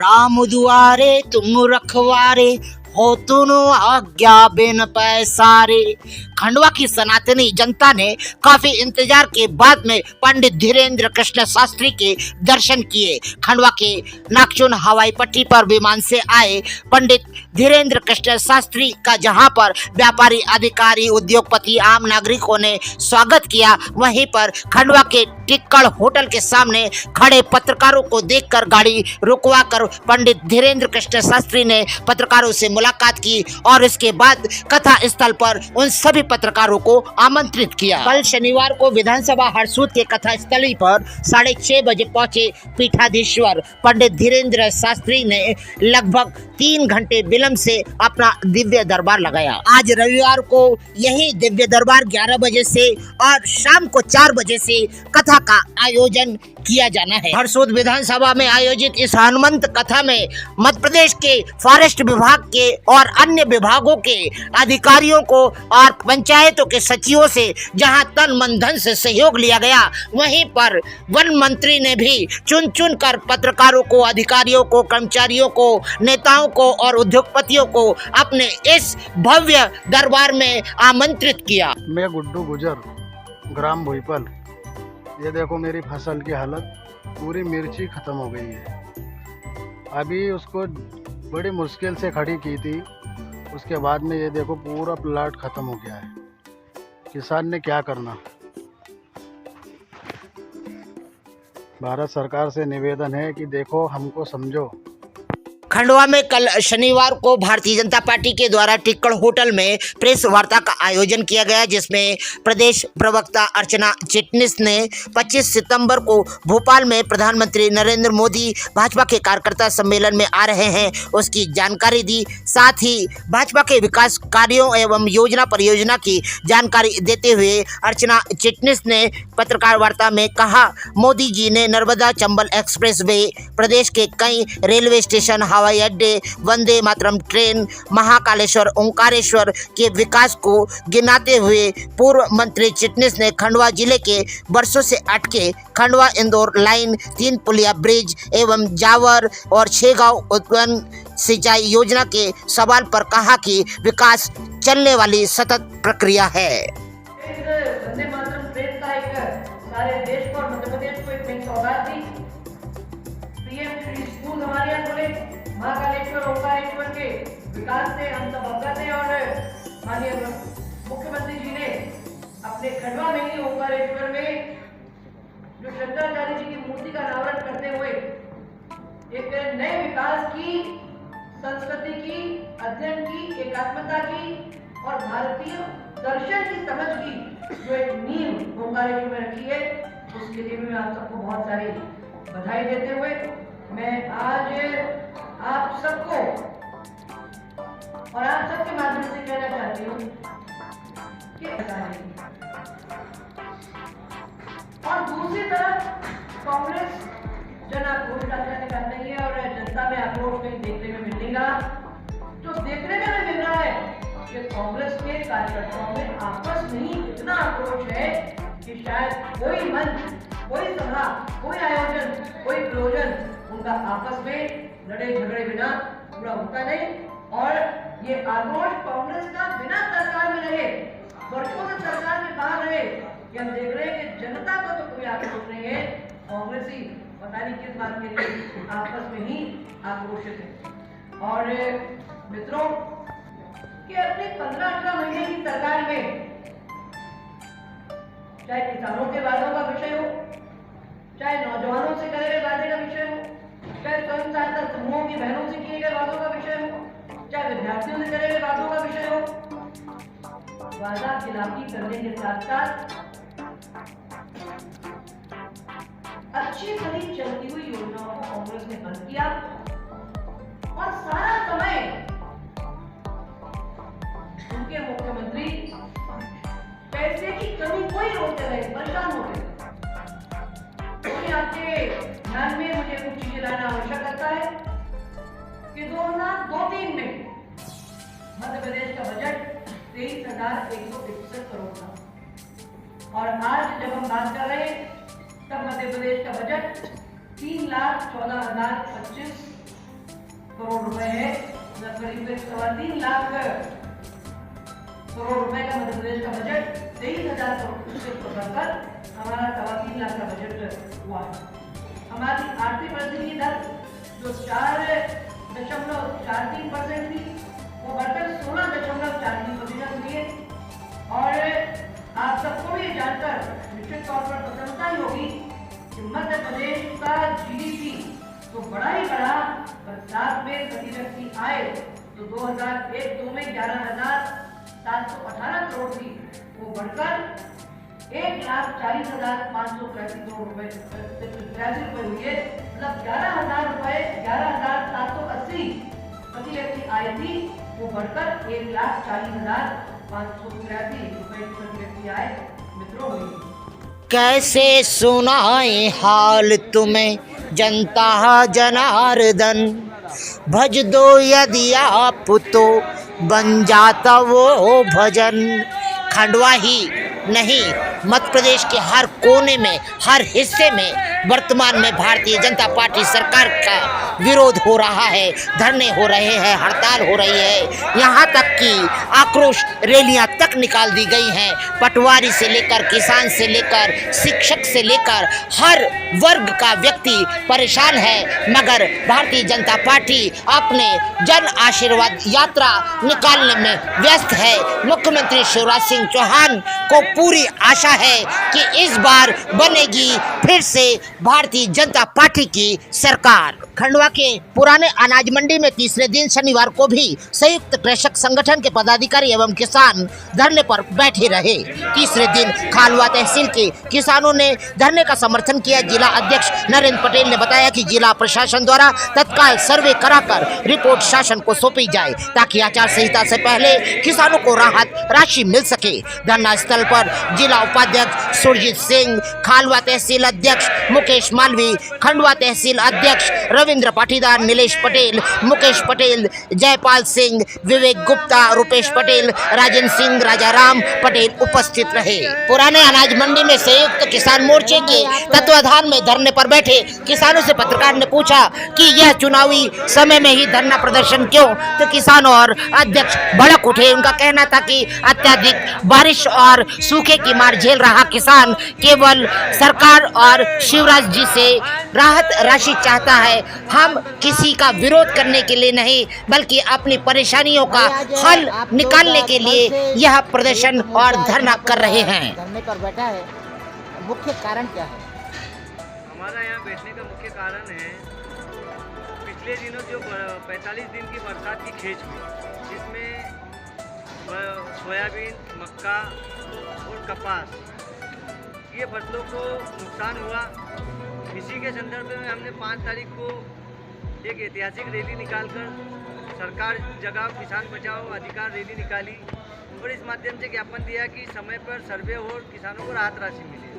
राम दुआरे तुम रखवारे हो दोनों आज्ञा बिन पैसारे। खंडवा की सनातनी जनता ने काफी इंतजार के बाद में पंडित धीरेन्द्र कृष्ण शास्त्री के दर्शन किए। खंडवा के नागचुन हवाई पट्टी पर विमान से आए पंडित धीरेन्द्र कृष्ण शास्त्री का जहां पर व्यापारी, अधिकारी, उद्योगपति, आम नागरिकों ने स्वागत किया, वहीं पर खंडवा के टिक्कड़ होटल के सामने खड़े पत्रकारों को देखकर गाड़ी रुकवाकर पंडित धीरेन्द्र कृष्ण शास्त्री ने पत्रकारों से मुलाकात की और इसके बाद कथा स्थल पर उन सभी पत्रकारों को आमंत्रित किया। कल शनिवार को विधानसभा हरसूद के कथा स्थली पर 6:30 बजे पहुंचे पीठाधीश्वर पंडित धीरेन्द्र शास्त्री ने लगभग 3 घंटे विलंब से अपना दिव्य दरबार लगाया। आज रविवार को यही दिव्य दरबार 11 बजे से और शाम को 4 बजे से कथा का आयोजन किया जाना है। हरसूद विधानसभा में आयोजित इस हनुमंत कथा में मध्य प्रदेश के फॉरेस्ट विभाग के और अन्य विभागों के अधिकारियों को और पंचायतों के सचिवों से जहां तन मन धन से सहयोग लिया गया, वहीं पर वन मंत्री ने भी चुन कर पत्रकारों को, अधिकारियों को, कर्मचारियों को, नेताओं को और उद्योगपतियों को अपने इस भव्य दरबार में आमंत्रित किया। मैं गुड्डू गुजर, ग्राम भोईपल। ये देखो मेरी फसल की हालत, पूरी मिर्ची खत्म हो गई है। अभी उसको बड़ी मुश्किल से खड़ी की थी, उसके बाद में ये देखो पूरा प्लाट खत्म हो गया है। किसान ने क्या करना। भारत सरकार से निवेदन है कि देखो हमको समझो। खंडवा में कल शनिवार को भारतीय जनता पार्टी के द्वारा टिक्कड़ होटल में प्रेस वार्ता का आयोजन किया गया, जिसमें प्रदेश प्रवक्ता अर्चना चिटनिस ने 25 सितंबर को भोपाल में प्रधानमंत्री नरेंद्र मोदी भाजपा के कार्यकर्ता सम्मेलन में आ रहे हैं, उसकी जानकारी दी। साथ ही भाजपा के विकास कार्यों एवं योजना परियोजना की जानकारी देते हुए अर्चना चिटनिस ने पत्रकार वार्ता में कहा, मोदी जी ने नर्मदा चंबल एक्सप्रेस वे, प्रदेश के कई रेलवे स्टेशन, हवाई अड्डे, वंदे मातरम ट्रेन, महाकालेश्वर, ओंकारेश्वर के विकास को गिनाते हुए पूर्व मंत्री चिटनिस ने खंडवा जिले के वर्षों से अटके खंडवा इंदौर लाइन, 3 पुलिया ब्रिज एवं जावर और 6 गांव उत्पन्न सिंचाई योजना के सवाल पर कहा कि विकास चलने वाली सतत प्रक्रिया है। वंदे मातरम ट्रेन का एक सारे देश को और मध्य प्रदेश को एक नई सौगात दी। पीएम श्री स्कूल हमारे यहाँ खुले, महाकालेश्वर, ओंकारेश्वर के विकास से हम सब अवगत हैं और माननीय मुख्यमंत्री जी ने अपने खंडवा में ही ओंकारेश्वर में जो शंकराचार्य जी की मूर्ति का अनावरण करते हुए एक नए विकास की, संस्कृति की, अध्ययन की, एकात्मता की और भारतीय दर्शन की समझ की जो एक नींव ओंकारेश्वर में रखी है, उसके लिए मैं आप सबको बहुत सारी बधाई देते हुए मैं आज आप सबको और आप सबके माध्यम से कहना चाहती हूँ कि और दूसरी तरफ कांग्रेस जन आक्रोश का नहीं है और जनता में आक्रोश नहीं देखने में मिलेगा। जो देखने में मिल रहा है कि कांग्रेस के कार्यकर्ताओं में आपस में ही इतना आक्रोश है कि शायद कोई मंच, कोई सभा, कोई आयोजन, कोई प्रयोजन उनका आपस में लड़े झगड़े बिना पूरा होता नहीं। और ये आक्रोश कांग्रेस का बिना सरकार में रहे, वर्षों से सरकार में बाहर रहे, कि हम देख रहे हैं कि जनता को तो कोई आक्रोश नहीं है, कांग्रेस ही पता नहीं किस बात के लिए आपस में ही आक्रोशित है। और मित्रों कि अपने 15-18 महीने की सरकार में चाहे किसानों के वादों का विषय हो, चाहे नौजवानों से करे गए वादे का विषय हो, चाहे स्वयं सहायता समूहों की बहनों से किए गए वादों का विषय हो, चाहे विद्यार्थियों से करे गए वादों का विषय हो, वादा खिलाफी करने के साथ साथ अच्छी भली चलती हुई योजनाओं को कांग्रेस ने बंद किया और सारा समय उनके मुख्यमंत्री पैसे की कमी कोई रोकते रहे, परेशान हो गए। तो आपके ध्यान में मुझे कुछ चीजें लाना आवश्यक लगता है कि 2002-03 में मध्य प्रदेश का बजट 23,161 करोड़ था और आज जब हम बात कर रहे हैं तब मध्य प्रदेश का बजट 3,14,025 करोड़ रुपए है, करीब 3.25 लाख करोड़ रुपए का मध्य प्रदेश का बजट 23,000 करोड़ से बढ़कर हमारा 3.25 लाख का बजट हुआ है। हमारी आर्थिक वृद्धि की दर जो 4.43% थी वो बढ़कर 16.43% हुई है। और आप सबको भी जानकर निश्चित तौर पर प्रसन्नता ही होगी कि मध्य प्रदेश का जीडीपी तो बड़ा ही बड़ा, पर साथ में प्रति व्यक्ति आय तो 2001-2 में 11,718 करोड़ थी, वो बढ़कर 1,40,583 करोड़ रुपए हुई है। मतलब 11,780 प्रति व्यक्ति आय थी, वो बढ़कर 1,40,583 रुपए प्रति व्यक्ति आय मित्रों हुई। कैसे सुनाए हाल तुम्हें जनता जनार्दन, भज दो यदि आप तो बन जाता वो भजन। खंडवा ही नहीं, मध्य प्रदेश के हर कोने में, हर हिस्से में वर्तमान में भारतीय जनता पार्टी सरकार का विरोध हो रहा है, धरने हो रहे हैं, हड़ताल हो रही है। यहाँ तक कि आक्रोश रैलियाँ तक निकाल दी गई हैं। पटवारी से लेकर, किसान से लेकर, शिक्षक से लेकर हर वर्ग का व्यक्ति परेशान है, मगर भारतीय जनता पार्टी अपने जन आशीर्वाद यात्रा निकालने में व्यस्त है। मुख्यमंत्री शिवराज सिंह चौहान को पूरी आशा है कि इस बार बनेगी फिर से भारतीय जनता पार्टी की सरकार। खंडवा के पुराने अनाज मंडी में तीसरे दिन शनिवार को भी संयुक्त कृषक संगठन के पदाधिकारी एवं किसान धरने पर बैठे रहे। तीसरे दिन खालवा तहसील के किसानों ने धरने का समर्थन किया। जिला अध्यक्ष नरेंद्र पटेल ने बताया कि जिला प्रशासन द्वारा तत्काल सर्वे कराकर रिपोर्ट शासन को सौंपी जाए ताकि आचार संहिता से पहले किसानों को राहत राशि मिल सके। धरना स्थल पर जिला उपाध्यक्ष सुरजीत सिंह, खालवा तहसील अध्यक्ष मुकेश मालवी, खंडवा तहसील अध्यक्ष रविंद्र पाटीदार, नीलेश पटेल, मुकेश पटेल, जयपाल सिंह, विवेक गुप्ता, रुपेश पटेल, राजेंद्र सिंह, राजाराम पटेल उपस्थित रहे। पुराने अनाज मंडी में संयुक्त किसान मोर्चे के तत्वाधान में धरने पर बैठे किसानों से पत्रकार ने पूछा कि यह चुनावी समय में ही धरना प्रदर्शन क्यों, तो किसान और अध्यक्ष भड़क उठे। उनका कहना था कि अत्यधिक बारिश और सूखे की मार झेल रहा किसान केवल सरकार और शिवराज जी से राहत राशि चाहता है। हम किसी का विरोध करने के लिए नहीं, बल्कि अपनी परेशानियों का हल निकालने के लिए यह प्रदर्शन और धरना कर रहे हैं। धरने पर बैठा है, मुख्य कारण क्या है? हमारा यहाँ बैठने का मुख्य कारण है पिछले दिनों जो 45 दिन की बरसात की खेच हुई, जिसमें सोयाबीन, मक्का और कपास ये फसलों को नुकसान हुआ। इसी के संदर्भ में हमने 5 तारीख को एक ऐतिहासिक रैली निकालकर सरकार जगाओ किसान बचाओ अधिकार रैली निकाली और इस माध्यम से ज्ञापन दिया कि समय पर सर्वे हो और किसानों को राहत राशि मिले,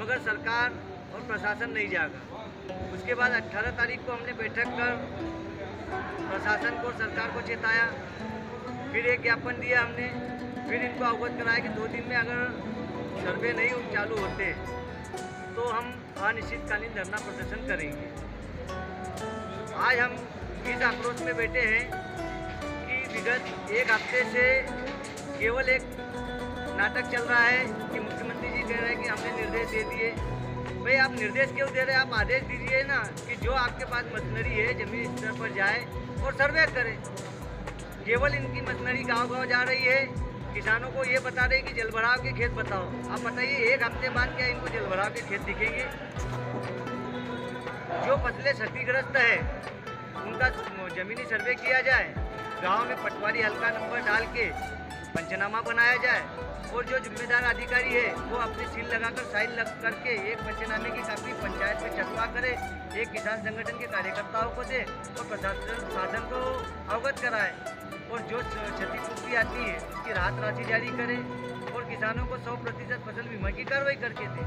मगर सरकार और प्रशासन नहीं जागा। उसके बाद 18 तारीख को हमने बैठक कर प्रशासन को, सरकार को चेताया, फिर एक ज्ञापन दिया हमने, फिर इनको अवगत कराया कि 2 दिन में अगर सर्वे नहीं चालू होते तो हम अनिश्चितकालीन धरना प्रदर्शन करेंगे। आज हम इस आक्रोश में बैठे हैं कि विगत 1 हफ्ते से केवल एक नाटक चल रहा है कि मुख्यमंत्री जी कह रहे हैं कि हमने निर्देश दे दिए। भाई आप निर्देश क्यों दे रहे हैं? आप आदेश दीजिए ना कि जो आपके पास मशीनरी है जमीन स्तर पर जाए और सर्वे करे। केवल इनकी मशीनरी गांव-गांव जा रही है, किसानों को ये बता रहे कि जलभराव के खेत बताओ। आप बताइए 1 हफ्ते बाद क्या इनको जलभराव के खेत दिखेंगे? जो फसलें क्षतिग्रस्त है उनका जमीनी सर्वे किया जाए, गांव में पटवारी हल्का नंबर डाल के पंचनामा बनाया जाए और जो जिम्मेदार अधिकारी है वो अपनी सील लगाकर साइन लग करके एक पंचनामे की कापी पंचायत में छपवा करे, एक किसान संगठन के कार्यकर्ताओं को दे और प्रशासन को अवगत कराए और जो क्षतिपूर्ति आती है उसकी राहत राशि जारी करे और किसानों को 100% फसल बीमा की कार्रवाई करके दे।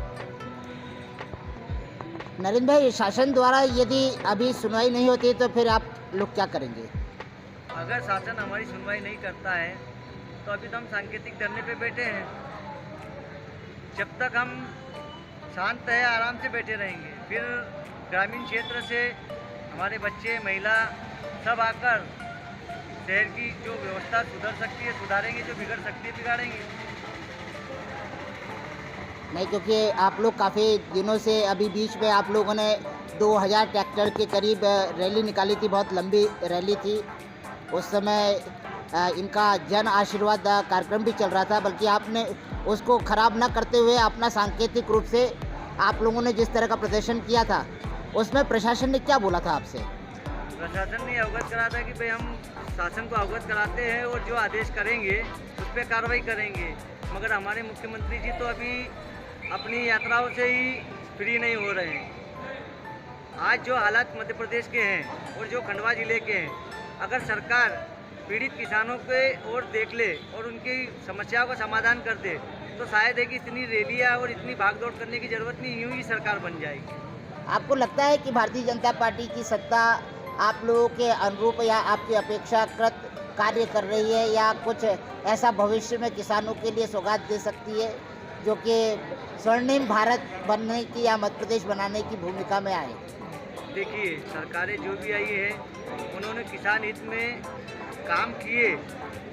नरेंद्र भाई, शासन द्वारा यदि अभी सुनवाई नहीं होती तो फिर आप लोग क्या करेंगे? अगर शासन हमारी सुनवाई नहीं करता है तो अभी तो हम सांकेतिक धरने पे बैठे हैं। जब तक हम शांत है आराम से बैठे रहेंगे, फिर ग्रामीण क्षेत्र से हमारे बच्चे, महिला सब आकर शहर की जो व्यवस्था सुधर सकती है सुधारेंगे, जो बिगड़ सकती है बिगाड़ेंगे। नहीं, क्योंकि आप लोग काफ़ी दिनों से अभी बीच में आप लोगों ने 2000 ट्रैक्टर के करीब रैली निकाली थी, बहुत लंबी रैली थी। उस समय इनका जन आशीर्वाद कार्यक्रम भी चल रहा था, बल्कि आपने उसको खराब ना करते हुए अपना सांकेतिक रूप से आप लोगों ने जिस तरह का प्रदर्शन किया था, उसमें प्रशासन ने क्या बोला था आपसे? प्रशासन ने अवगत करा था कि भाई हम शासन को अवगत कराते हैं और जो आदेश करेंगे उस पर कार्रवाई करेंगे, मगर हमारे मुख्यमंत्री जी तो अभी अपनी यात्राओं से ही फ्री नहीं हो रहे हैं। आज जो हालात मध्य प्रदेश के हैं और जो खंडवा जिले के हैं, अगर सरकार पीड़ित किसानों के ओर देख ले और उनकी समस्याओं का समाधान कर दे तो शायद है कि इतनी रैलियाँ और इतनी भागदौड़ करने की ज़रूरत नहीं, यूँ ही सरकार बन जाएगी। आपको लगता है कि भारतीय जनता पार्टी की सत्ता आप लोगों के अनुरूप या आपकी अपेक्षाकृत कार्य कर रही है, या कुछ ऐसा भविष्य में किसानों के लिए सौगात दे सकती है जो कि स्वर्णिम भारत बनने की या मध्य प्रदेश बनाने की भूमिका में आए? देखिए, सरकारें जो भी आई है उन्होंने किसान हित में काम किए,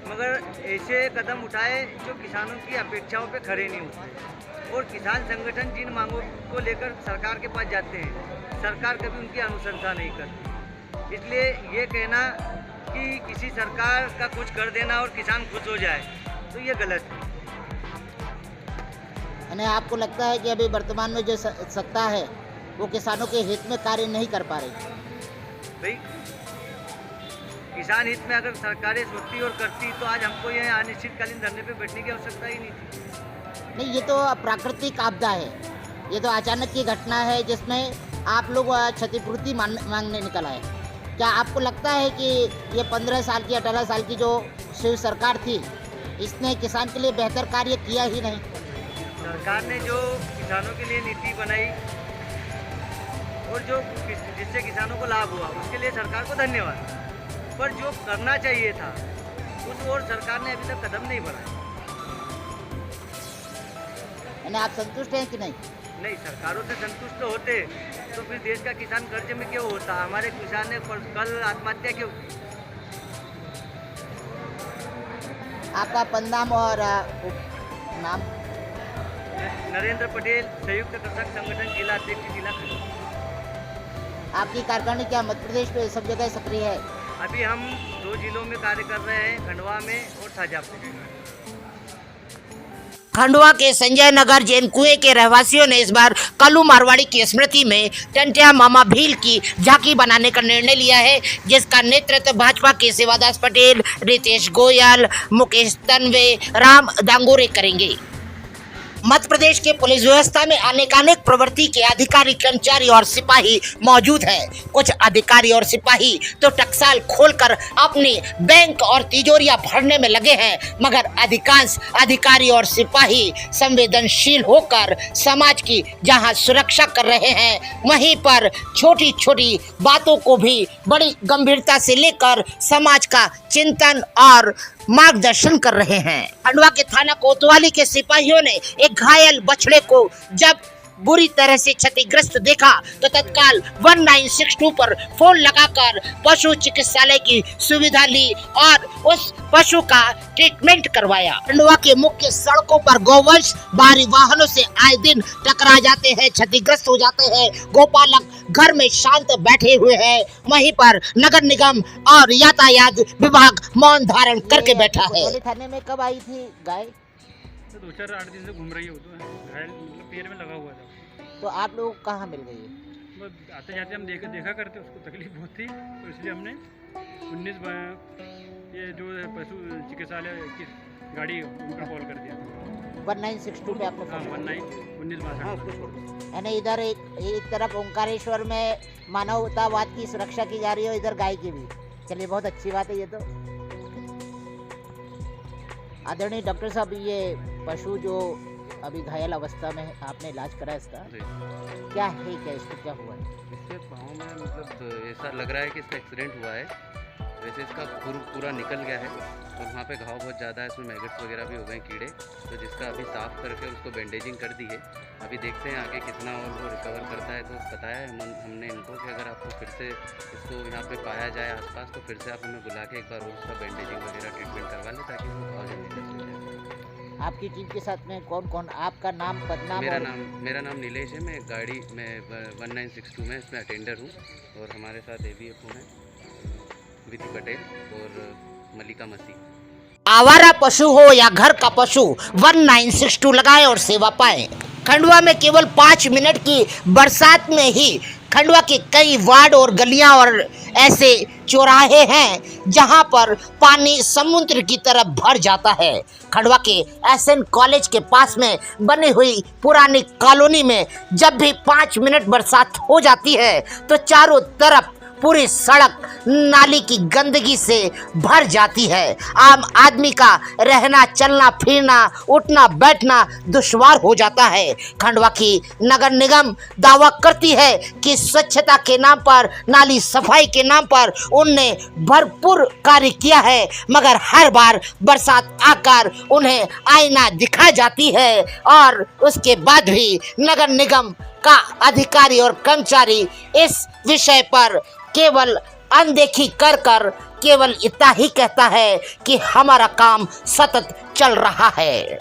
मगर ऐसे कदम उठाए जो किसानों की अपेक्षाओं पे खड़े नहीं होते। और किसान संगठन जिन मांगों को लेकर सरकार के पास जाते हैं, सरकार कभी उनकी अनुशंसा नहीं करती। इसलिए ये कहना कि किसी सरकार का कुछ कर देना और किसान खुश हो जाए तो ये गलत है। यानी आपको लगता है कि अभी वर्तमान में जो सत्ता है वो किसानों के हित में कार्य नहीं कर पा रही? भाई, किसान हित में अगर सरकारें सोचती और करती तो आज हमको ये अनिश्चितकालीन धरने पे बैठने की आवश्यकता ही नहीं थी। नहीं, ये तो प्राकृतिक आपदा है, ये तो अचानक की घटना है जिसमें आप लोग क्षतिपूर्ति मांगने निकल आए। क्या आपको लगता है कि ये 15 साल की 18 साल की जो शिव सरकार थी, इसने किसान के लिए बेहतर कार्य किया ही नहीं? सरकार ने जो किसानों के लिए नीति बनाई और जो जिससे किसानों को लाभ हुआ उसके लिए सरकार को धन्यवाद, पर जो करना चाहिए था उस ओर सरकार ने अभी तक कदम नहीं बढ़ाया। यानी आप संतुष्ट हैं कि नहीं? नहीं, सरकारों से संतुष्ट होते तो फिर देश का किसान कर्ज में क्यों होता? हमारे किसान ने कल आत्महत्या क्यों की? आपका पदनाम और नाम? नरेंद्र पटेल, संयुक्त कृषक संगठन जिला अध्यक्ष जिला खंडवा। आपकी कार्यकारिणी क्या मध्य प्रदेश में सब जगह सक्रिय है? अभी हम 2 जिलों में कार्य कर रहे हैं, खंडवा में और शाजापुर में। खंडवा के संजय नगर जैन कुएं के रहवासियों ने इस बार कल्लू मारवाड़ी की स्मृति में टंटिया मामा भील की झांकी बनाने का निर्णय लिया है, जिसका नेतृत्व भाजपा के शिवादास पटेल, रितेश गोयल, मुकेश तन्वे, राम दांगोरे करेंगे। मध्य प्रदेश के पुलिस व्यवस्था में अनेकानेक प्रवृत्ति के अधिकारी, कर्मचारी और सिपाही मौजूद हैं। कुछ अधिकारी और सिपाही तो टकसाल खोलकर अपनी बैंक और तिजोरियां भरने में लगे हैं, मगर अधिकांश अधिकारी और सिपाही संवेदनशील होकर समाज की जहां सुरक्षा कर रहे हैं, वहीं पर छोटी छोटी बातों को भी बड़ी गंभीरता से लेकर समाज का चिंतन और मार्गदर्शन कर रहे हैं। खंडवा के थाना कोतवाली के सिपाहियों ने एक घायल बछड़े को जब बुरी तरह से क्षतिग्रस्त देखा तो तत्काल 1962 पर फोन लगाकर पशु चिकित्सालय की सुविधा ली और उस पशु का ट्रीटमेंट करवाया। खंडवा के मुख्य सड़कों पर गौवंश भारी वाहनों से आए दिन टकरा जाते हैं, क्षतिग्रस्त हो जाते हैं। गोपालक घर में शांत बैठे हुए हैं, वहीं पर नगर निगम और यातायात विभाग मौन धारण करके बैठा है। थाने में कब आई थी गाय? तो 2-4-8 दिन से घूम रही है, वो तो घायल मतलब पैर में लगा हुआ था। तो आप लोग कहाँ मिल गई? बस आते जाते हम देखा करते, उसको तकलीफ बहुत थी तो इसलिए हमने 19 ये जो पशु चिकित्सालय की गाड़ी उनको कॉल कर दिया। 1962 पे आपने हाँ, 1962। यानी इधर एक तरफ ओंकारेश्वर में मानवतावाद की सुरक्षा की जा रही है, इधर गाय की भी। चलिए, बहुत अच्छी बात है ये तो। आदरणीय डॉक्टर साहब, ये पशु जो अभी घायल अवस्था में आपने इलाज करा इसका, क्या है, क्या इसको क्या हुआ है? इसके पाँव में मतलब ऐसा लग रहा है कि इसका एक्सीडेंट हुआ है वैसे इसका पूरा निकल गया है और वहाँ पे घाव बहुत ज़्यादा है, इसमें मैगट्स वगैरह भी हो गए कीड़े, तो जिसका अभी साफ़ करके उसको बैंडेजिंग कर दी है। अभी देखते हैं आगे कितना और वो रिकवर करता है। तो बताया है हमने इनको कि अगर आपको फिर से इसको यहाँ पे पाया जाए आसपास तो फिर से आप हमें बुला के एक बार और उसका बैंडेजिंग वगैरह ट्रीटमेंट करवा लें ताकि वो घाव जल्दी से सूख जाए। आपकी टीम के साथ में कौन कौन, आपका नाम बदनाम? मेरा नाम नीलेश है। मैं गाड़ी में 1962 में इसमें अटेंडर हूँ और हमारे साथ AVFO हैं विधि पटेल और मलिका मसीह। आवारा पशु हो या घर का पशु, 1962 लगाएं और सेवा पाएं। खंडवा में केवल 5 मिनट की बरसात में ही खंडवा के कई वार्ड और गलियां और ऐसे चौराहे हैं जहां पर पानी समुद्र की तरफ भर जाता है। खंडवा के SN कॉलेज के पास में बनी हुई पुरानी कॉलोनी में जब भी 5 मिनट बरसात हो जाती है तो चारों तरफ पूरी सड़क नाली की गंदगी से भर जाती है। आम आदमी का रहना, चलना, फिरना, उठना, बैठना दुश्वार हो जाता है। खंडवा की नगर निगम दावा करती है कि स्वच्छता के नाम पर, नाली सफाई के नाम पर उनने भरपूर कार्य किया है, मगर हर बार बरसात आकर उन्हें आईना दिखा जाती है और उसके बाद भी नगर निगम का अधिकारी और कर्मचारी इस विषय पर केवल अनदेखी कर केवल इतना ही कहता है कि हमारा काम सतत चल रहा है।